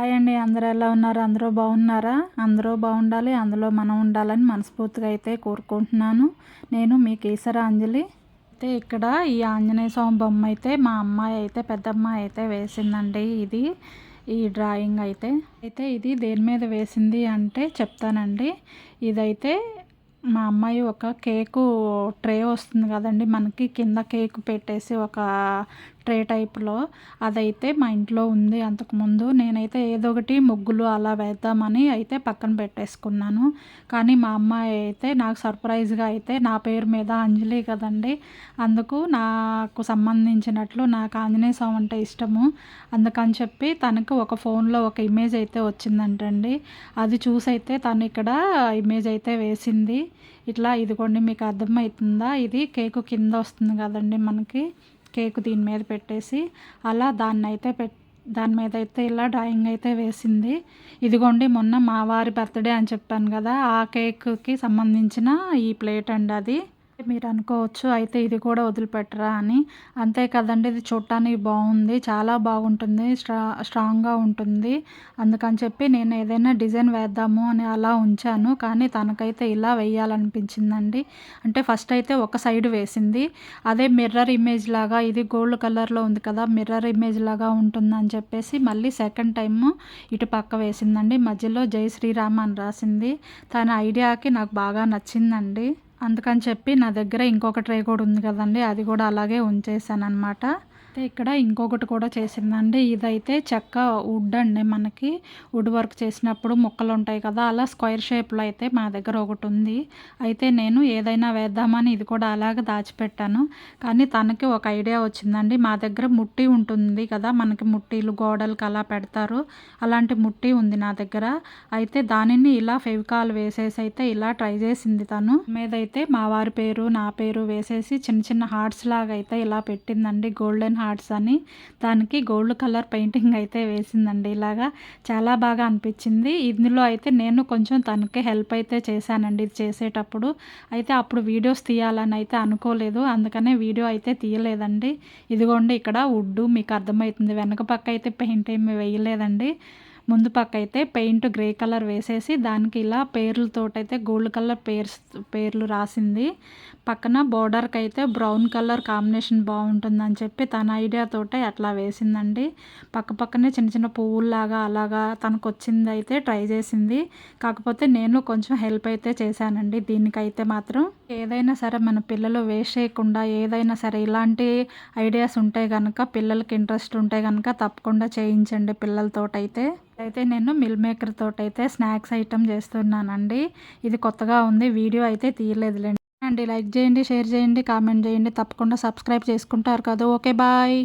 Hi అండి. అందరూ ఎలా ఉన్నారు? అందరూ బాగున్నారా? అందరూ బాగుండాలి, అందులో మనం ఉండాలని మనస్ఫూర్తిగా అయితే కోరుకుంటున్నాను. నేను మీ కేసర అంజలి. అయితే ఇక్కడ ఈ ఆంజనేయ స్వామి బొమ్మ అయితే మా అమ్మాయి అయితే పెద్దమ్మాయి అయితే వేసిందండి. ఈ డ్రాయింగ్ అయితే ఇది దేని మీద వేసింది అంటే చెప్తానండి. ఇదైతే మా అమ్మాయి ఒక కేకు ట్రే వస్తుంది కదండి మనకి, కింద కేకు పెట్టేసి ఒక ట్రే టైప్లో, అదైతే మా ఇంట్లో ఉంది. అంతకుముందు నేనైతే ఏదో ఒకటి ముగ్గులు అలా వేద్దామని అయితే పక్కన పెట్టేసుకున్నాను. కానీ మా అమ్మాయి అయితే నాకు సర్ప్రైజ్గా అయితే నా పేరు మీద అంజలి కదండి, అందుకు నాకు సంబంధించినట్లు నాకు ఆంజనేయ స్వామి అంటే ఇష్టము. అందుకని చెప్పి తనకు ఒక ఫోన్లో ఒక ఇమేజ్ అయితే వచ్చిందంటండి. అది చూసి అయితే తను ఇక్కడ ఇమేజ్ అయితే వేసింది. ఇట్లా ఇదిగోండి, మీకు అర్థమవుతుందా? ఇది కేకు కింద వస్తుంది కదండి మనకి, కేకు దీని మీద పెట్టేసి అలా దాని మీద అయితే ఇలా డ్రాయింగ్ అయితే వేసింది. ఇదిగోండి, మొన్న మా వారి బర్త్డే అని చెప్పాను కదా, ఆ కేక్కి సంబంధించిన ఈ ప్లేట్ అండి అది. మీరు అనుకోవచ్చు అయితే ఇది కూడా వదిలిపెట్టరా అని. అంతే కదండి, ఇది చూడటానికి బాగుంది, చాలా బాగుంటుంది, స్ట్రాంగ్గా ఉంటుంది. అందుకని చెప్పి నేను ఏదైనా డిజైన్ వేద్దాము అని అలా ఉంచాను. కానీ తనకైతే ఇలా వేయాలనిపించిందండి. అంటే ఫస్ట్ అయితే ఒక సైడ్ వేసింది, అదే మిర్రర్ ఇమేజ్ లాగా, ఇది గోల్డ్ కలర్లో ఉంది కదా, మిర్రర్ ఇమేజ్ లాగా ఉంటుందని చెప్పేసి మళ్ళీ సెకండ్ టైము ఇటు పక్క వేసిందండి. మధ్యలో జై శ్రీరామ్ అని రాసింది. తన ఐడియాకి నాకు బాగా నచ్చిందండి. అందుకని చెప్పి నా దగ్గర ఇంకొక ట్రే కూడా ఉంది కదండి, అది కూడా అలాగే ఉంచేసాను అనమాట. అయితే ఇక్కడ ఇంకొకటి కూడా చేసిందండి. ఇదైతే చెక్క వుడ్ అండి, మనకి వుడ్ వర్క్ చేసినప్పుడు ముక్కలు ఉంటాయి కదా, అలా స్క్వేర్ షేప్లో అయితే మా దగ్గర ఒకటి ఉంది. అయితే నేను ఏదైనా వేద్దామని ఇది కూడా అలాగే దాచిపెట్టాను. కానీ తనకి ఒక ఐడియా వచ్చిందండి. మా దగ్గర ముట్టి ఉంటుంది కదా, మనకి ముట్టీలు గోడలకు అలా పెడతారు, అలాంటి ముట్టి ఉంది నా దగ్గర. అయితే దానిని ఇలా ఫెవికాల్ వేసేసి అయితే ఇలా ట్రై చేసింది తను. మీదైతే మా వారి పేరు నా పేరు వేసేసి చిన్న చిన్న హార్ట్స్ లాగా అయితే ఇలా పెట్టిందండి, గోల్డెన్ హార్ట్స్ అని. దానికి గోల్డ్ కలర్ పెయింటింగ్ అయితే వేసిందండి. ఇలాగా చాలా బాగా అనిపించింది. ఇందులో అయితే నేను కొంచెం తనకి హెల్ప్ అయితే చేశానండి ఇది చేసేటప్పుడు. అయితే అప్పుడు వీడియోస్ తీయాలని అయితే అనుకోలేదు, అందుకనే వీడియో అయితే తీయలేదండి. ఇదిగోండి, ఇక్కడ వుడ్ మీకు అర్థమవుతుంది. వెనక పక్క అయితే పెయింట్ ఏమి వేయలేదండి, ముందు పక్క అయితే పెయింట్ గ్రే కలర్ వేసేసి దానికి ఇలా పేర్లతోటైతే గోల్డ్ కలర్ పేర్లు రాసింది. పక్కన బోర్డర్కి అయితే బ్రౌన్ కలర్ కాంబినేషన్ బాగుంటుందని చెప్పి తన ఐడియాతోటే అట్లా వేసిందండి. పక్కనే చిన్న చిన్న పువ్వుల్లాగా అలాగా తనకు వచ్చింది అయితే ట్రై చేసింది. కాకపోతే నేను కొంచెం హెల్ప్ అయితే చేశానండి దీనికైతే మాత్రం. ఏదైనా సరే మన పిల్లలు వేస్ట్ చేయకుండా, ఏదైనా సరే ఇలాంటి ఐడియాస్ ఉంటే కనుక, పిల్లలకి ఇంట్రెస్ట్ ఉంటే కనుక తప్పకుండా చేయించండి పిల్లలతోటైతే. అయితే నేను మిల్ మేకర్ తోటైతే స్నాక్స్ ఐటమ్ చేస్తున్నానండి. ఇది కొత్తగా ఉంది, వీడియో అయితే తీయలేదులేండి అండి. లైక్ చేయండి, షేర్ చేయండి, కామెంట్ చేయండి, తప్పకుండా సబ్స్క్రైబ్ చేసుకుంటారు కదా. Okay, bye.